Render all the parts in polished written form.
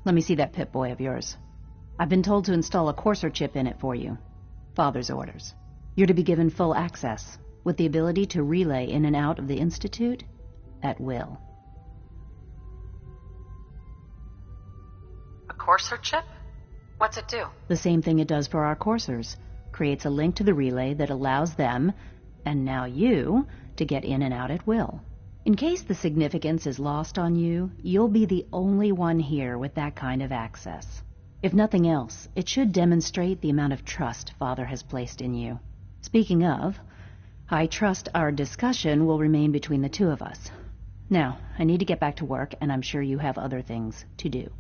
Let me see that Pip-Boy of yours. I've been told to install a courser chip in it for you. Father's orders. You're to be given full access, with the ability to relay in and out of the Institute at will. A courser chip? What's it do? The same thing it does for our coursers. Creates a link to the relay that allows them, and now you, to get in and out at will. In case the significance is lost on you, you'll be the only one here with that kind of access. If nothing else, it should demonstrate the amount of trust Father has placed in you. Speaking of, I trust our discussion will remain between the two of us. Now, I need to get back to work, and I'm sure you have other things to do.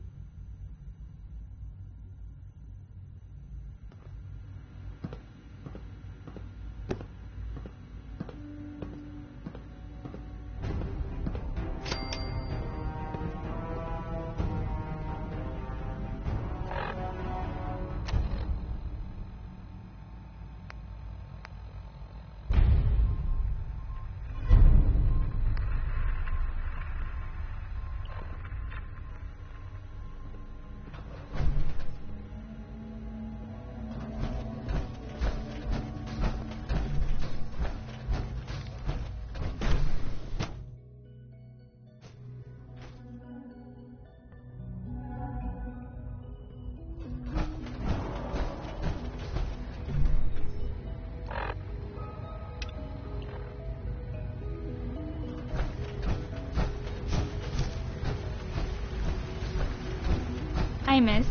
Hi, miss.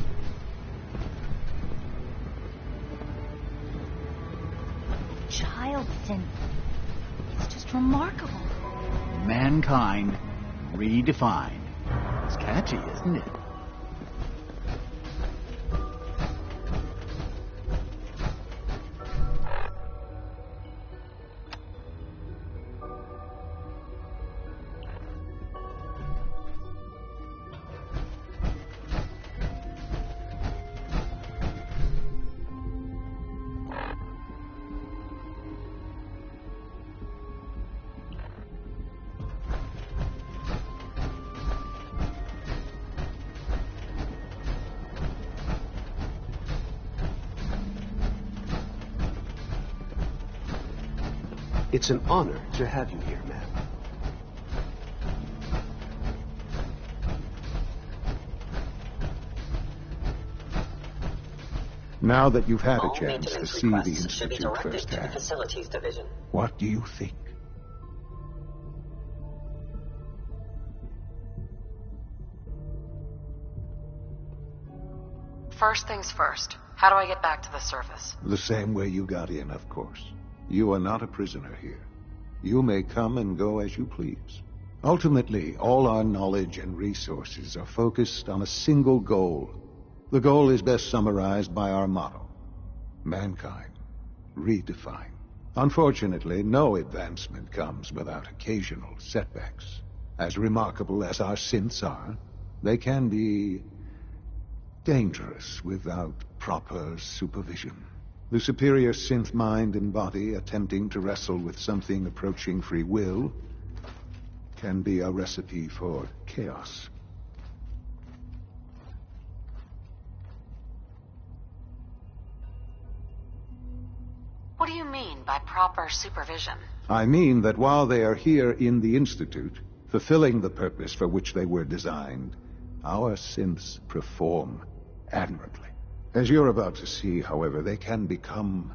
Child synth. It's just remarkable. Mankind redefined. It's catchy, isn't it? It's an honor to have you here, ma'am. Now that you've had a All chance to maintenance see the requests should be Institute directed to the firsthand, facilities division. what do you think? First things first. How do I get back to the surface? The same way you got in, of course. You are not a prisoner here. You may come and go as you please. Ultimately, all our knowledge and resources are focused on a single goal. The goal is best summarized by our motto: mankind redefined. Unfortunately, no advancement comes without occasional setbacks. As remarkable as our synths are, they can be dangerous without proper supervision. The superior synth mind and body attempting to wrestle with something approaching free will can be a recipe for chaos. What do you mean by proper supervision? I mean that while they are here in the Institute, fulfilling the purpose for which they were designed, our synths perform admirably. As you're about to see, however, they can become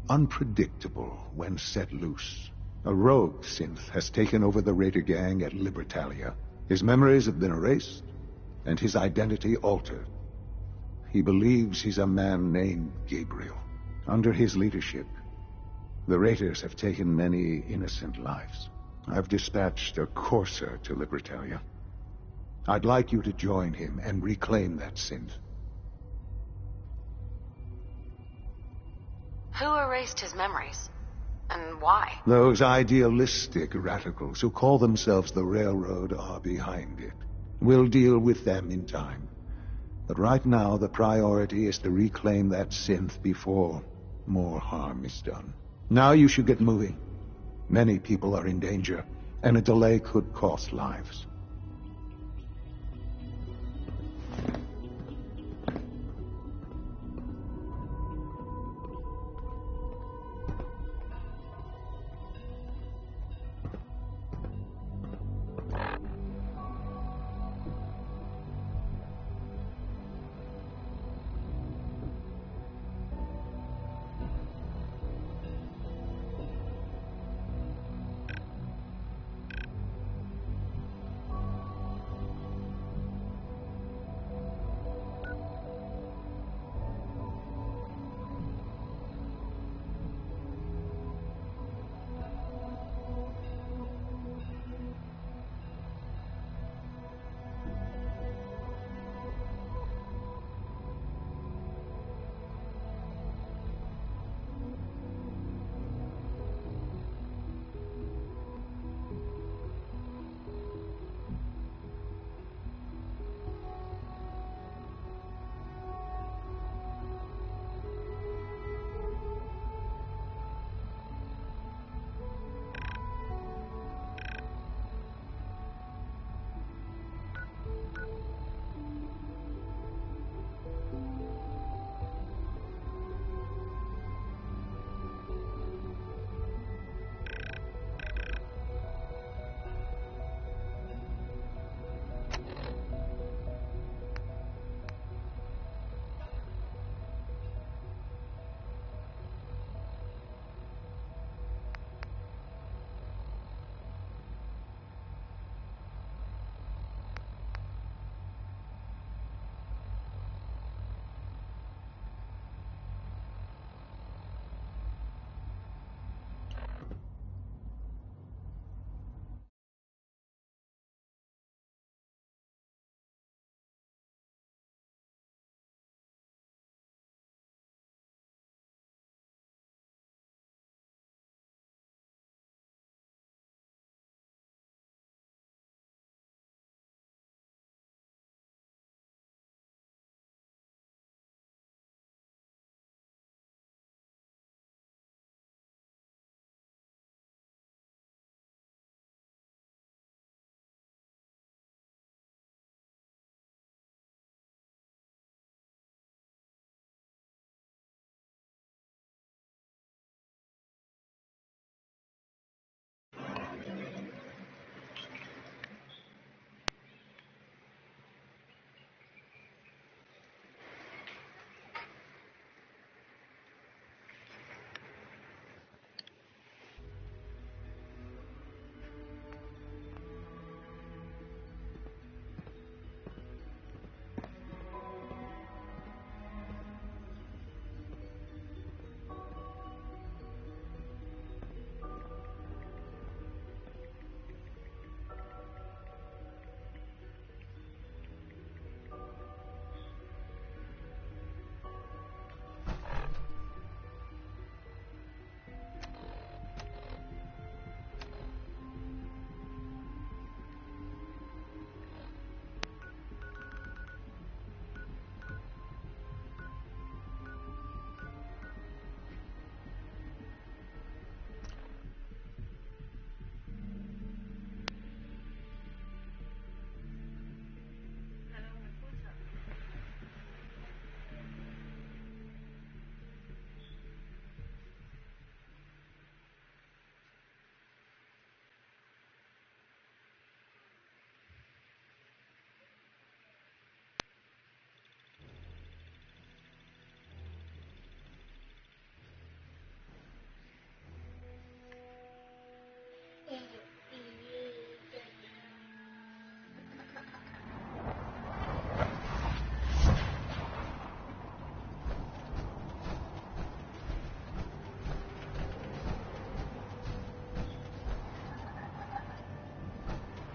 unpredictable when set loose. A rogue synth has taken over the Raider gang at Libertalia. His memories have been erased, and his identity altered. He believes he's a man named Gabriel. Under his leadership, the Raiders have taken many innocent lives. I've dispatched a courser to Libertalia. I'd like you to join him and reclaim that synth. Who erased his memories? And why? Those idealistic radicals who call themselves the Railroad are behind it. We'll deal with them in time. But right now, the priority is to reclaim that synth before more harm is done. Now you should get moving. Many people are in danger, and a delay could cost lives.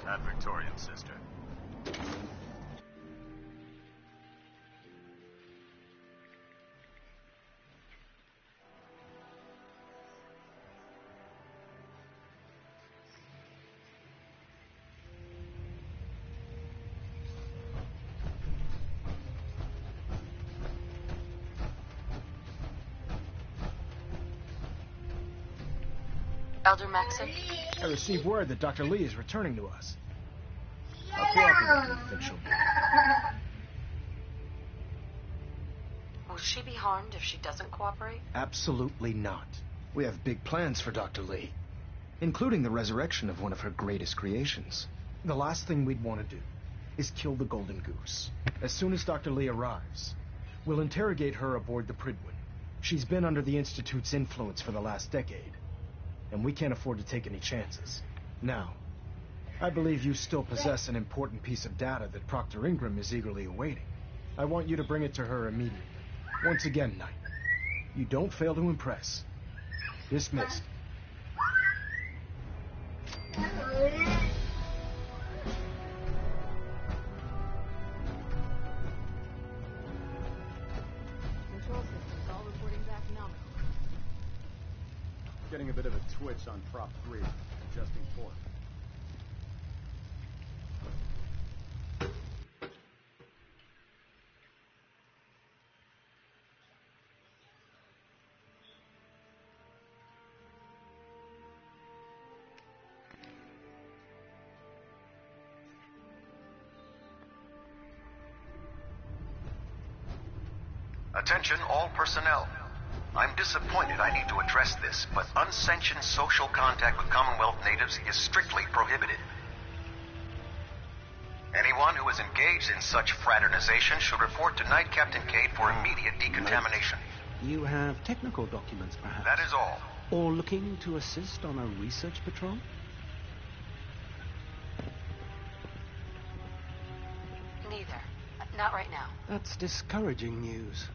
Ad Victoriam, sister. Elder Maxon? I received word that Dr. Lee is returning to us. How cooperative do you think she'll be? Will she be harmed if she doesn't cooperate? Absolutely not. We have big plans for Dr. Lee, including the resurrection of one of her greatest creations. The last thing we'd want to do is kill the Golden Goose. As soon as Dr. Lee arrives, we'll interrogate her aboard the Pridwin. She's been under the Institute's influence for the last decade, and we can't afford to take any chances. Now, I believe you still possess an important piece of data that Proctor Ingram is eagerly awaiting. I want you to bring it to her immediately. Once again, Knight, you don't fail to impress. Dismissed. Control systems all reporting back nominal. Getting a bit of a twitch on Prop 3. Adjusting port. Attention all personnel. I'm disappointed I need to address this, but unsanctioned social contact with Commonwealth natives is strictly prohibited. Anyone who is engaged in such fraternization should report to Knight Captain Cade for immediate decontamination. You have technical documents, perhaps? That is all. Or looking to assist on a research patrol? Neither. Not right now. That's discouraging news.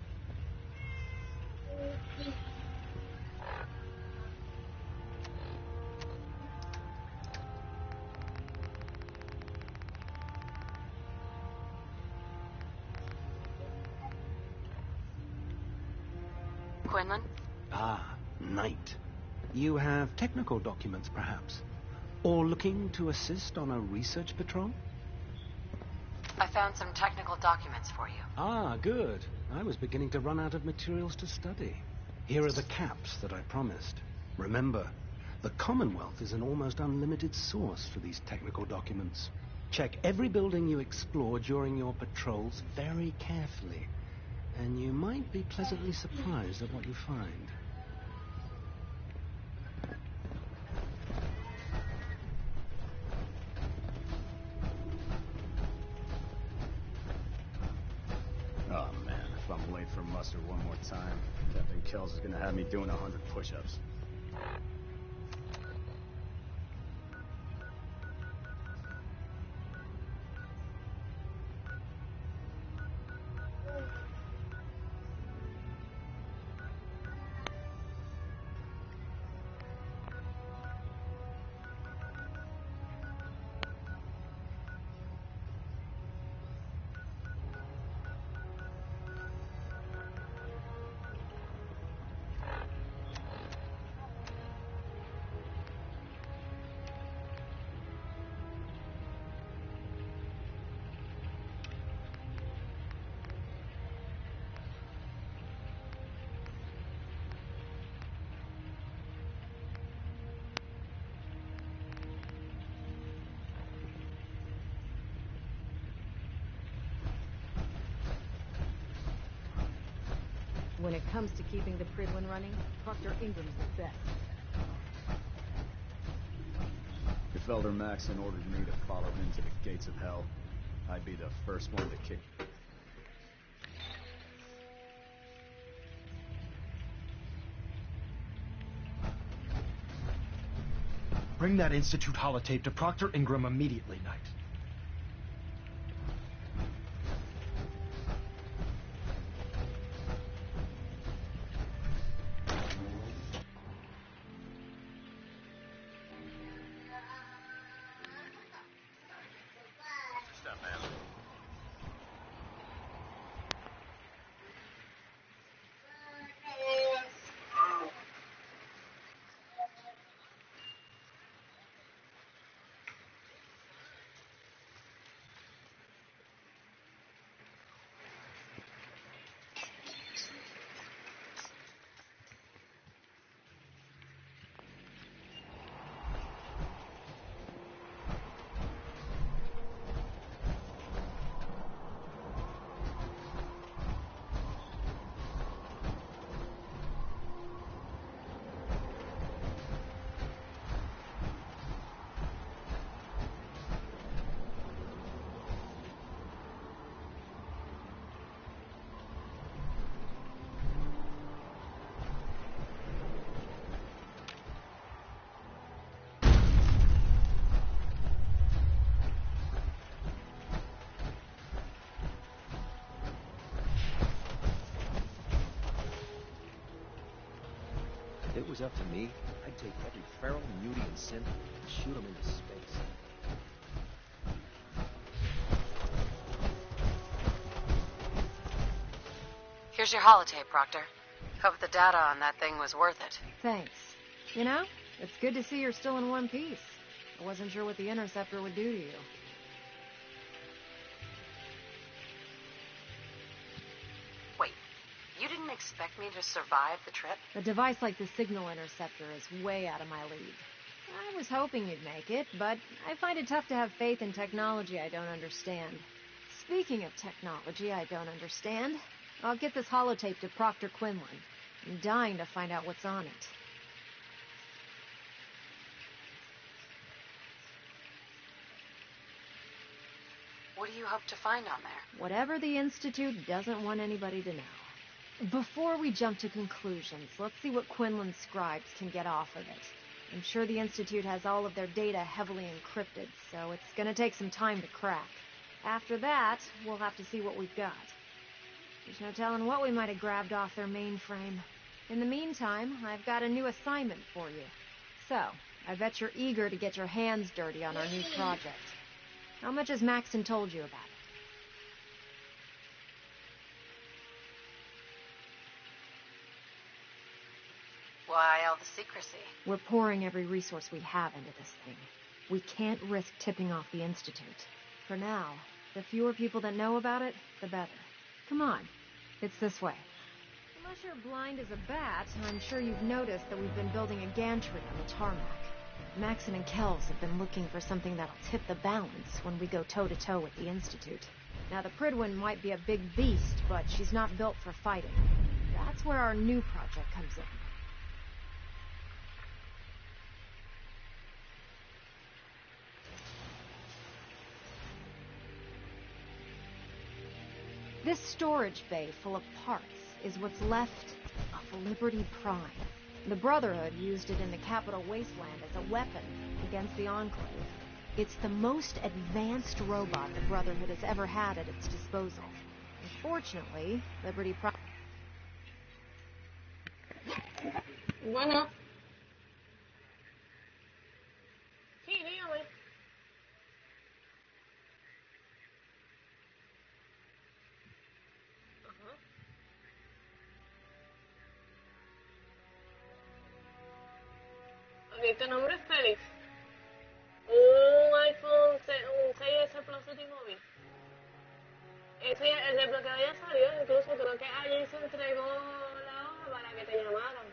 Quinlan? Ah, Knight. You have technical documents, perhaps? Or looking to assist on a research patrol? I found some technical documents for you. Ah, good. I was beginning to run out of materials to study. Here are the caps that I promised. Remember, the Commonwealth is an almost unlimited source for these technical documents. Check every building you explore during your patrols very carefully, and you might be pleasantly surprised at what you find. Oh man, if I'm late for muster one more time, Captain Kells is gonna have me doing 100 push-ups. When it comes to keeping the Pridwin running, Proctor Ingram's the best. If Elder Maxon ordered me to follow him to the gates of hell, I'd be the first one to kick. Bring that Institute holotape to Proctor Ingram immediately, Knight. If it was up to me, I'd take every feral, mutie, and synth and shoot them into space. Here's your holotape, Proctor. Hope the data on that thing was worth it. Thanks. You know, it's good to see you're still in one piece. I wasn't sure what the interceptor would do to you. Wait, you didn't expect me to survive the trip? A device like the signal interceptor is way out of my league. I was hoping you'd make it, but I find it tough to have faith in technology I don't understand. Speaking of technology I don't understand, I'll get this holotape to Proctor Quinlan. I'm dying to find out what's on it. What do you hope to find on there? Whatever the Institute doesn't want anybody to know. Before we jump to conclusions, let's see what Quinlan's scribes can get off of it. I'm sure the Institute has all of their data heavily encrypted, so it's gonna take some time to crack. After that, we'll have to see what we've got. There's no telling what we might have grabbed off their mainframe. In the meantime, I've got a new assignment for you. So, I bet you're eager to get your hands dirty on our new project. How much has Maxon told you about it? Why all the secrecy? We're pouring every resource we have into this thing. We can't risk tipping off the Institute. For now, the fewer people that know about it, the better. Come on, it's this way. Unless you're blind as a bat, I'm sure you've noticed that we've been building a gantry on the tarmac. Maxon and Kells have been looking for something that'll tip the balance when we go toe-to-toe with the Institute. Now, the Pridwin might be a big beast, but she's not built for fighting. That's where our new project comes in. This storage bay full of parts is what's left of Liberty Prime. The Brotherhood used it in the Capital Wasteland as a weapon against the Enclave. It's the most advanced robot the Brotherhood has ever had at its disposal. Unfortunately, Liberty Prime... Bueno. Sí, dígame. Ok, tu nombre es Félix. Un iPhone un 6S Plus de T-Mobile. El desbloqueo ya salió, incluso creo que allí se entregó la hoja para que te llamaran.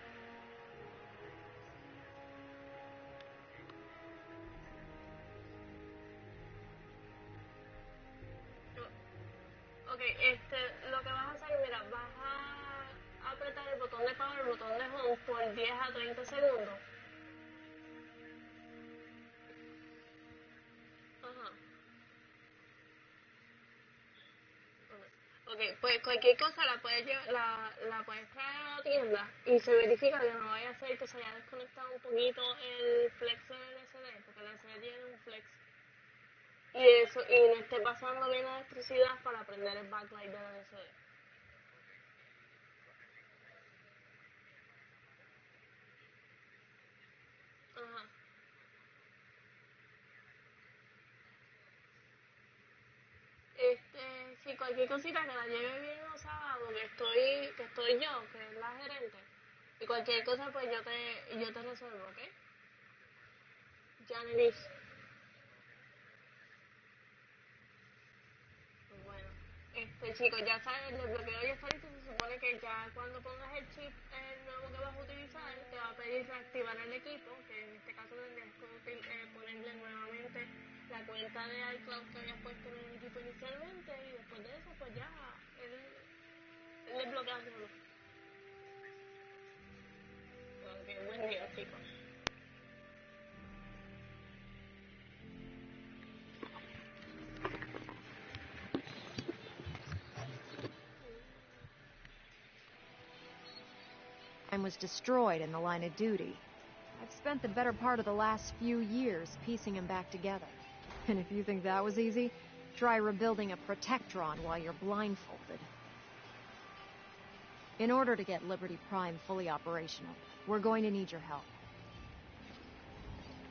Ok, lo que vas a hacer, mira, vas a apretar el botón de power, el botón de home por 10 a 30 segundos. Ajá. Ok, pues cualquier cosa la puedes la puedes traer a la tienda y se verifica que no vaya a ser que se haya desconectado un poquito el flex del LCD, porque el LCD tiene un flex. Y no esté pasando bien la electricidad para prender el backlight del LCD. Ajá. Si cualquier cosita que la lleve bien usada, que estoy yo, que es la gerente, y cualquier cosa pues yo te resuelvo, ¿ok? Janice. Bueno, chicos, ya sabes, el desbloqueo ya está listo. Se supone que ya cuando pongas el chip nuevo que vas a utilizar, te va a pedir reactivar el equipo, que en este caso tendrías que ponerle nuevamente la cuenta de iCloud que habías puesto en el equipo inicialmente, y después de eso, pues ya, el desbloqueo solo. Ok, buen día, chicos. Was destroyed in the line of duty. I've spent the better part of the last few years piecing them back together. And if you think that was easy, try rebuilding a Protectron while you're blindfolded. In order to get Liberty Prime fully operational, we're going to need your help.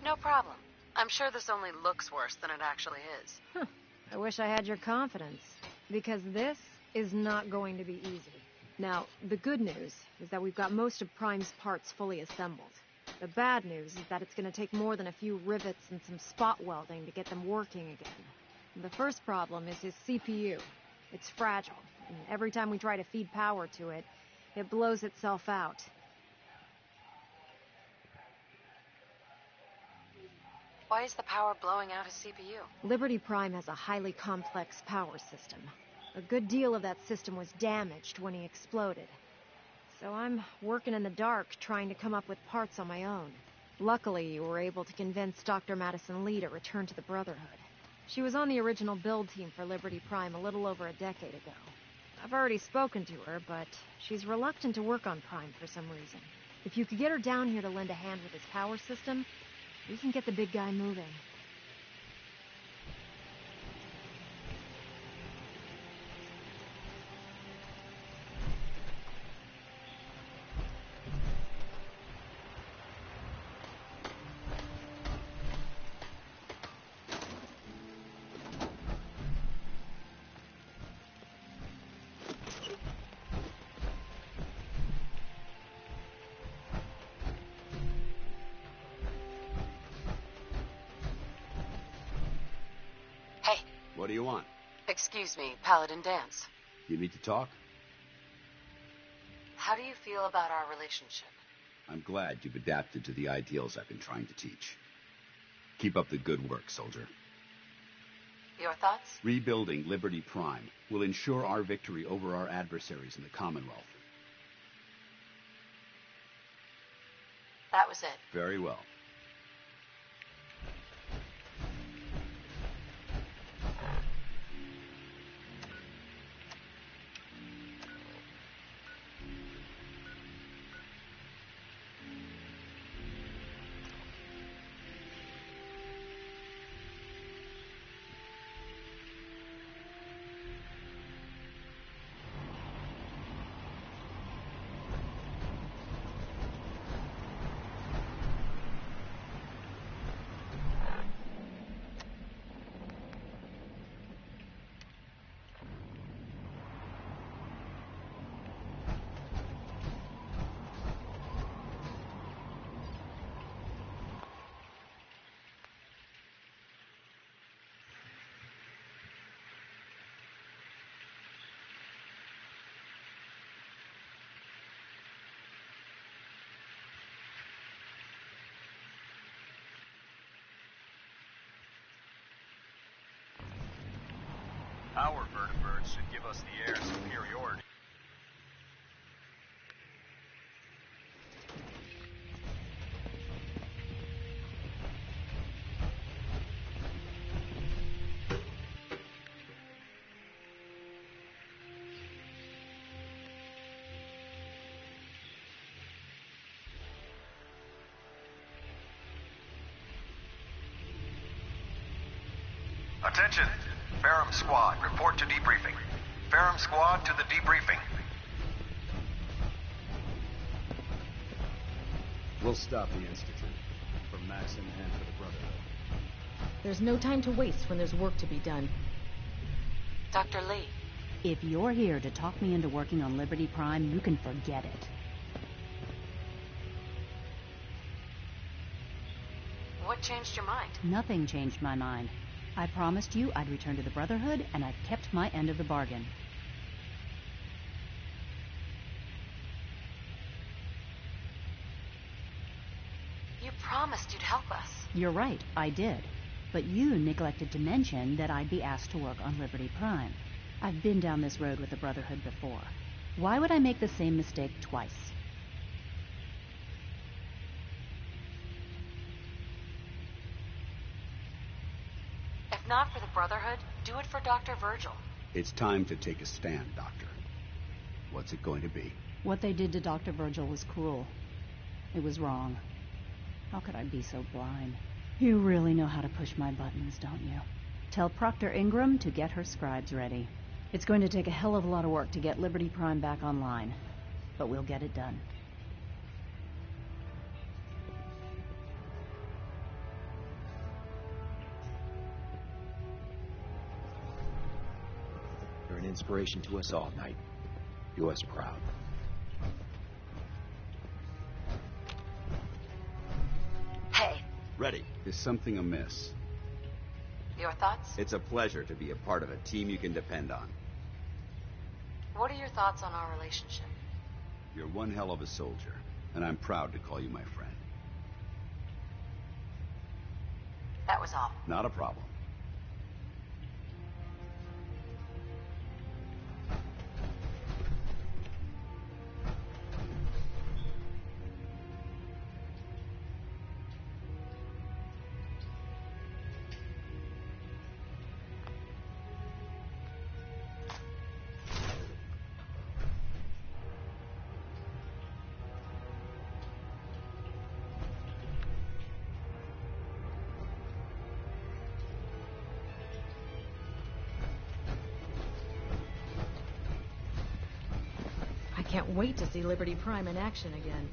No problem. I'm sure this only looks worse than it actually is. I wish I had your confidence, because this is not going to be easy. Now, the good news is that we've got most of Prime's parts fully assembled. The bad news is that it's going to take more than a few rivets and some spot welding to get them working again. The first problem is his CPU. It's fragile, and every time we try to feed power to it, it blows itself out. Why is the power blowing out his CPU? Liberty Prime has a highly complex power system. A good deal of that system was damaged when he exploded. So I'm working in the dark, trying to come up with parts on my own. Luckily, you were able to convince Dr. Madison Lee to return to the Brotherhood. She was on the original build team for Liberty Prime a little over a decade ago. I've already spoken to her, but she's reluctant to work on Prime for some reason. If you could get her down here to lend a hand with his power system, we can get the big guy moving. What do you want? Excuse me, Paladin Dance. You need to talk? How do you feel about our relationship? I'm glad you've adapted to the ideals I've been trying to teach. Keep up the good work, soldier. Your thoughts? Rebuilding Liberty Prime will ensure our victory over our adversaries in the Commonwealth. That was it. Very well. Our vertebrates should give us the air superiority. Attention! Ferrum Squad, report to debriefing. Ferrum Squad to the debriefing. We'll stop the Institute. For Maxim and for the Brotherhood. There's no time to waste when there's work to be done. Dr. Lee. If you're here to talk me into working on Liberty Prime, you can forget it. What changed your mind? Nothing changed my mind. I promised you I'd return to the Brotherhood, and I've kept my end of the bargain. You promised you'd help us. You're right, I did. But you neglected to mention that I'd be asked to work on Liberty Prime. I've been down this road with the Brotherhood before. Why would I make the same mistake twice? If not for the Brotherhood, do it for Dr. Virgil. It's time to take a stand, Doctor. What's it going to be? What they did to Dr. Virgil was cruel. It was wrong. How could I be so blind? You really know how to push my buttons, don't you? Tell Proctor Ingram to get her scribes ready. It's going to take a hell of a lot of work to get Liberty Prime back online. but we'll get it done. You're an inspiration to us all, Knight. Do us proud. Hey, Ready. Is something amiss? your thoughts? It's a pleasure to be a part of a team you can depend on. What are your thoughts on our relationship? You're one hell of a soldier, and I'm proud to call you my friend. That was all. Not a problem. I can't wait to see Liberty Prime in action again.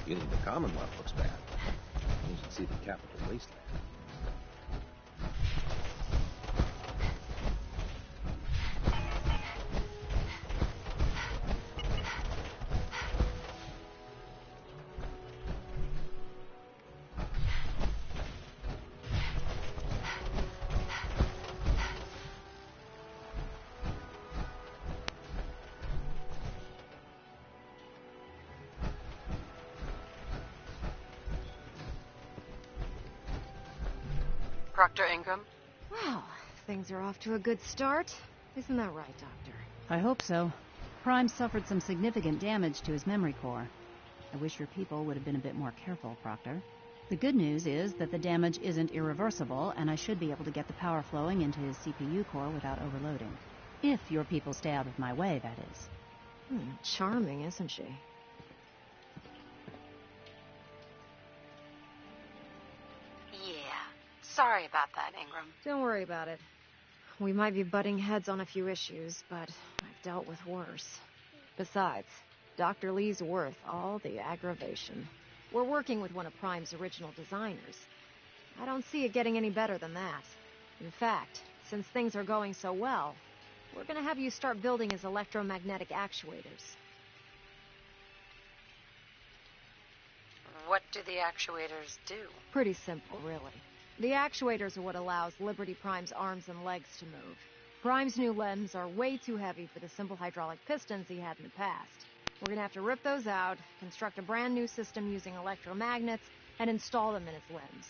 You think the Commonwealth looks bad? You should see the capital wasteland. Proctor Ingram? Well, things are off to a good start. Isn't that right, Doctor? I hope so. Prime suffered some significant damage to his memory core. I wish your people would have been a bit more careful, Proctor. The good news is that the damage isn't irreversible, and I should be able to get the power flowing into his CPU core without overloading. If your people stay out of my way, that is. Charming, isn't she? Sorry about that, Ingram. Don't worry about it. We might be butting heads on a few issues, but I've dealt with worse. Besides, Dr. Lee's worth all the aggravation. We're working with one of Prime's original designers. I don't see it getting any better than that. In fact, since things are going so well, we're gonna have you start building his electromagnetic actuators. What do the actuators do? Pretty simple, really. The actuators are what allows Liberty Prime's arms and legs to move. Prime's new limbs are way too heavy for the simple hydraulic pistons he had in the past. We're gonna have to rip those out, construct a brand new system using electromagnets, and install them in his limbs.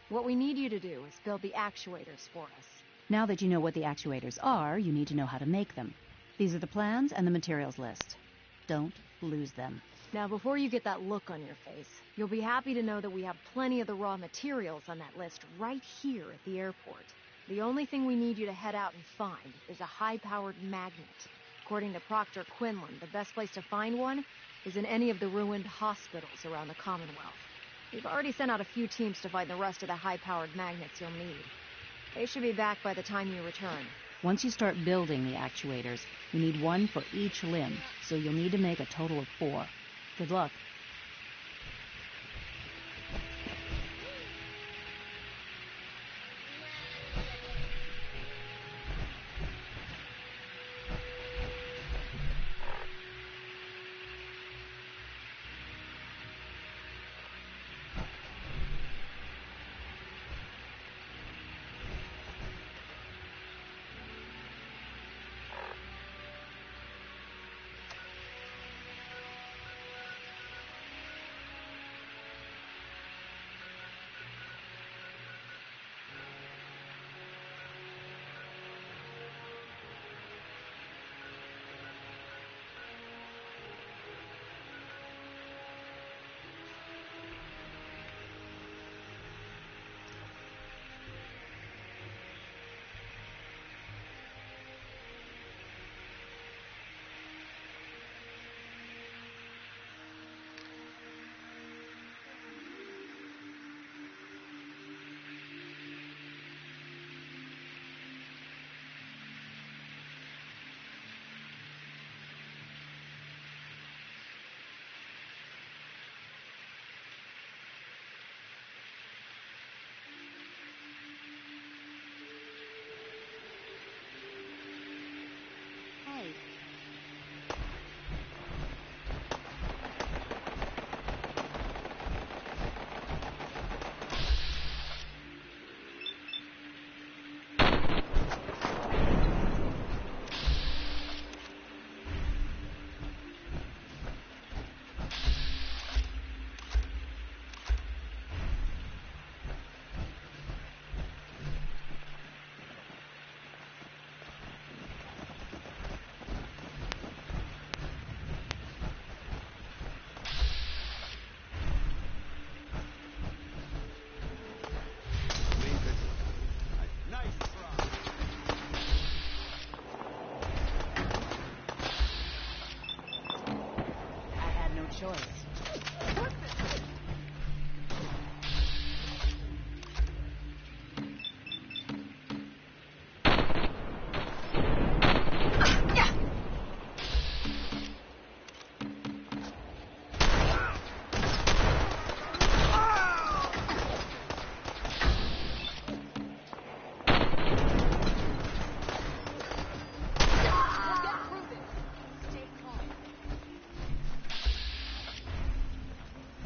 What we need you to do is build the actuators for us. Now that you know what the actuators are, you need to know how to make them. These are the plans and the materials list. Don't lose them. Now, before you get that look on your face, you'll be happy to know that we have plenty of the raw materials on that list right here at the airport. The only thing we need you to head out and find is a high-powered magnet. According to Proctor Quinlan, the best place to find one is in any of the ruined hospitals around the Commonwealth. We've already sent out a few teams to find the rest of the high-powered magnets you'll need. They should be back by the time you return. Once you start building the actuators, you need one for each limb, so you'll need to make a total of 4. Good luck.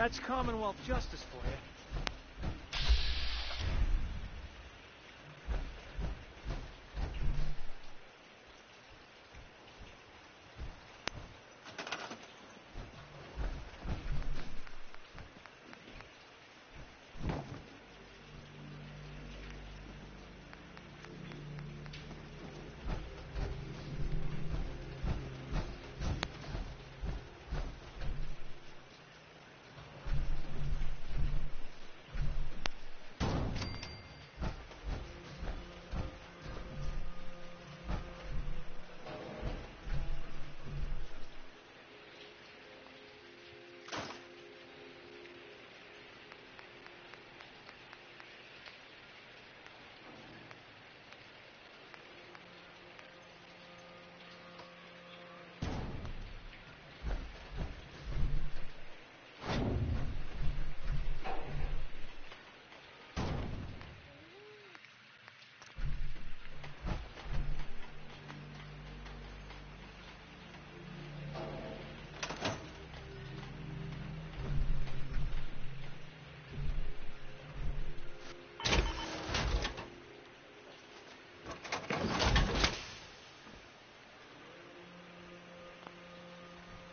That's Commonwealth justice for you.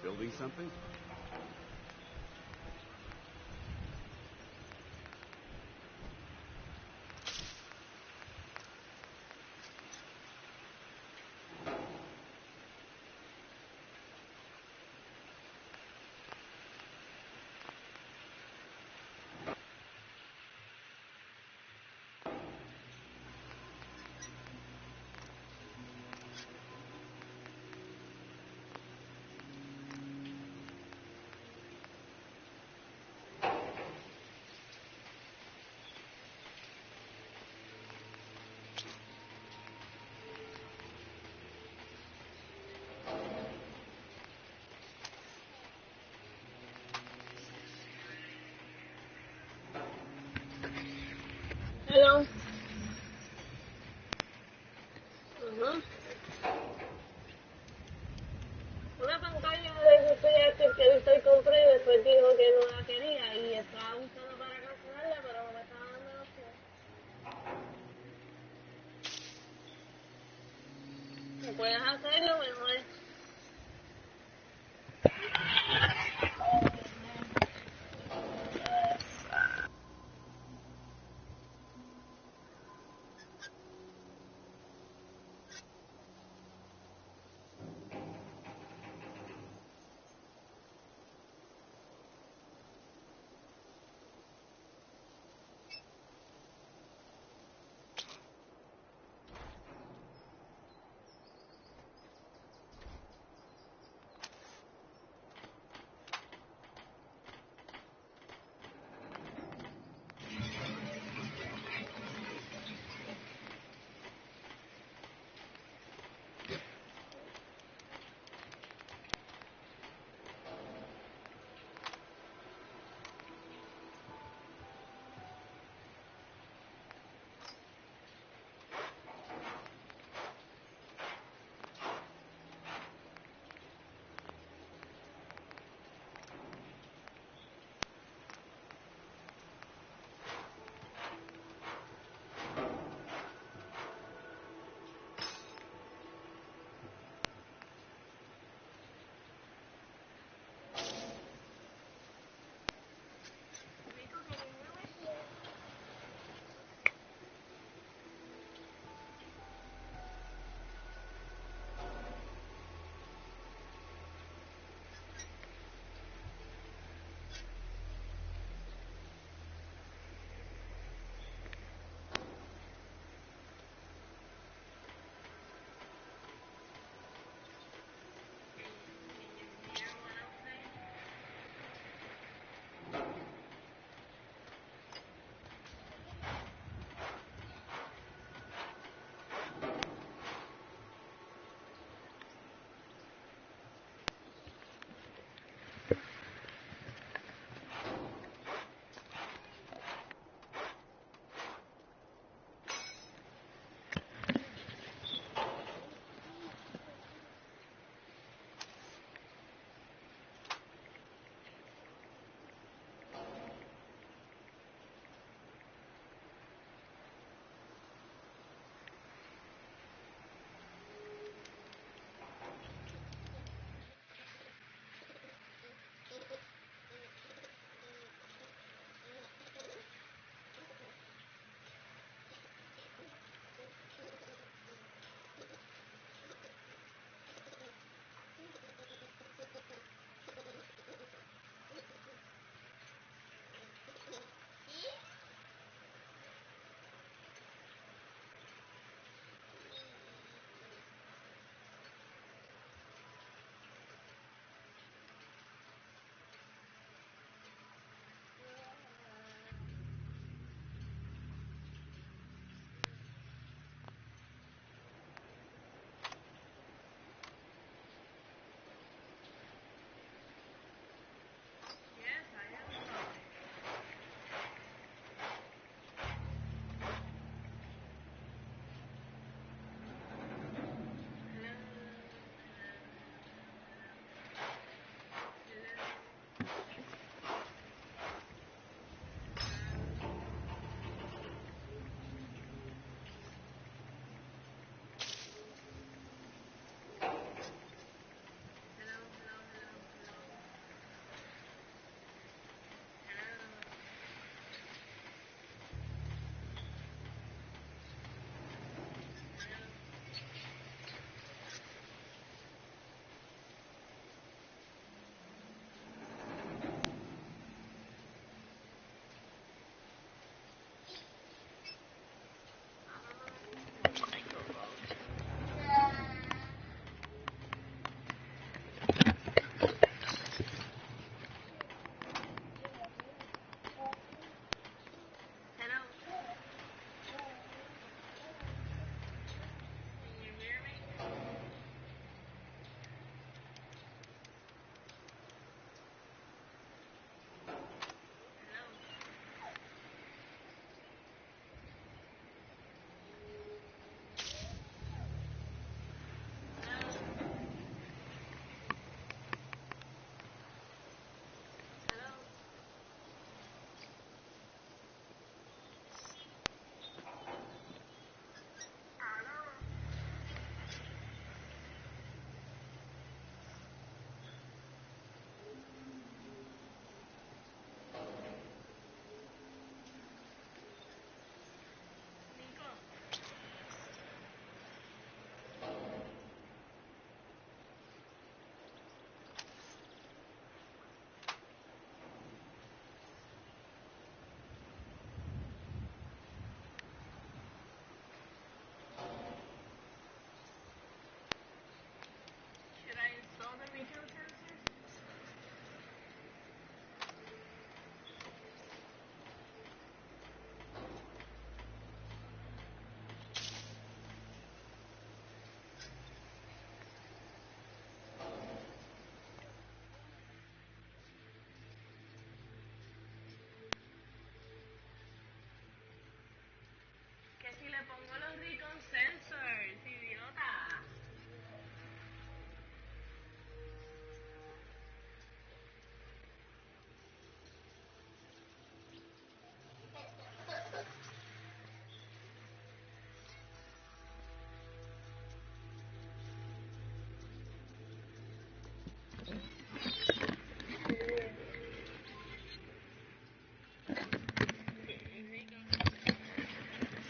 Building something? Hello. Una pantalla de PS4 que usted compré y después dijo que no la quería y estaba buscando para cancelarla, pero no me estaba dando la opción. Si puedes hacerlo, mejor.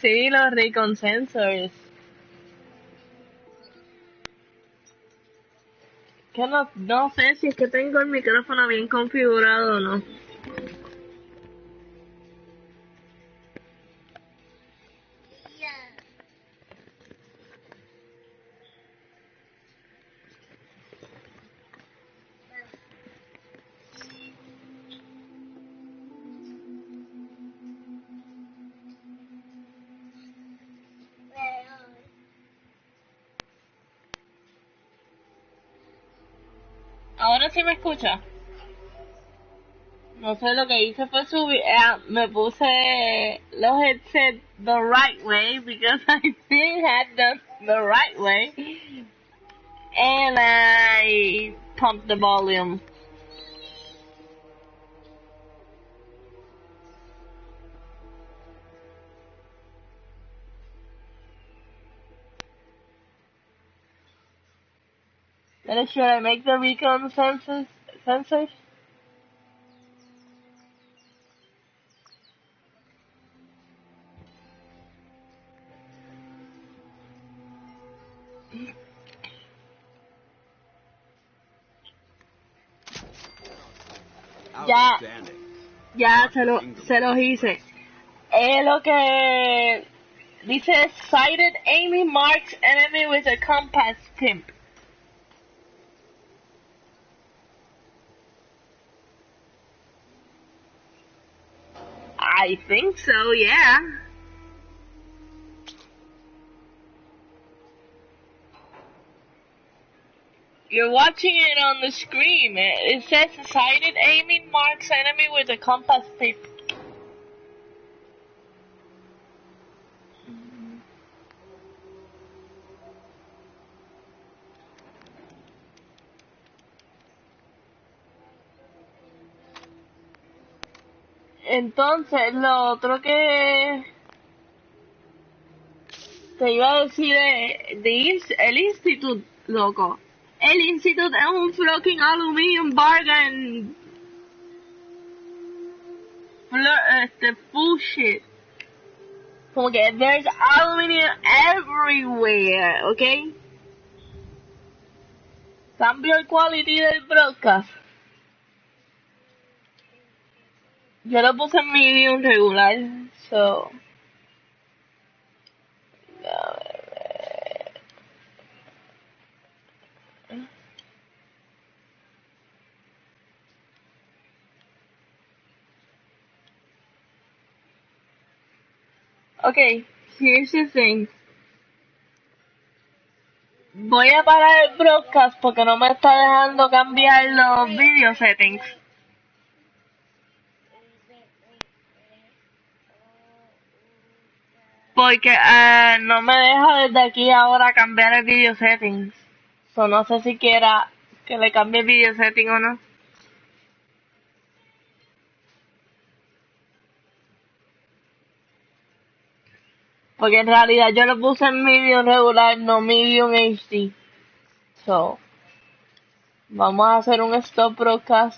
Sí, los recon sensors. Que no sé si es que tengo el micrófono bien configurado o no. Ahora sí me escucha. No sé, lo que hice fue subir, me puse los headsets the right way because I still had them the right way, and I pumped the volume. Then should I make the recon sensors? Ya se los hice. Lo que dice sighted aiming marks enemy with a compass pimp. I think so, yeah. You're watching it on the screen. It says sighted aiming marks enemy with a compass tip. Entonces, lo otro que te iba a decir el instituto, loco. El instituto es un fucking aluminium bargain. Full shit. Como que there's aluminum everywhere, okay? Cambio el quality del broadcast. Yo lo puse en medium regular, so. Okay, here's the thing. Voy a parar el broadcast porque no me está dejando cambiar los video settings. Porque no me deja desde aquí ahora cambiar el video settings. So no sé si quiera que le cambie el video setting o no. Porque en realidad yo lo puse en medium regular, no medium HD. So, vamos a hacer un stop broadcast.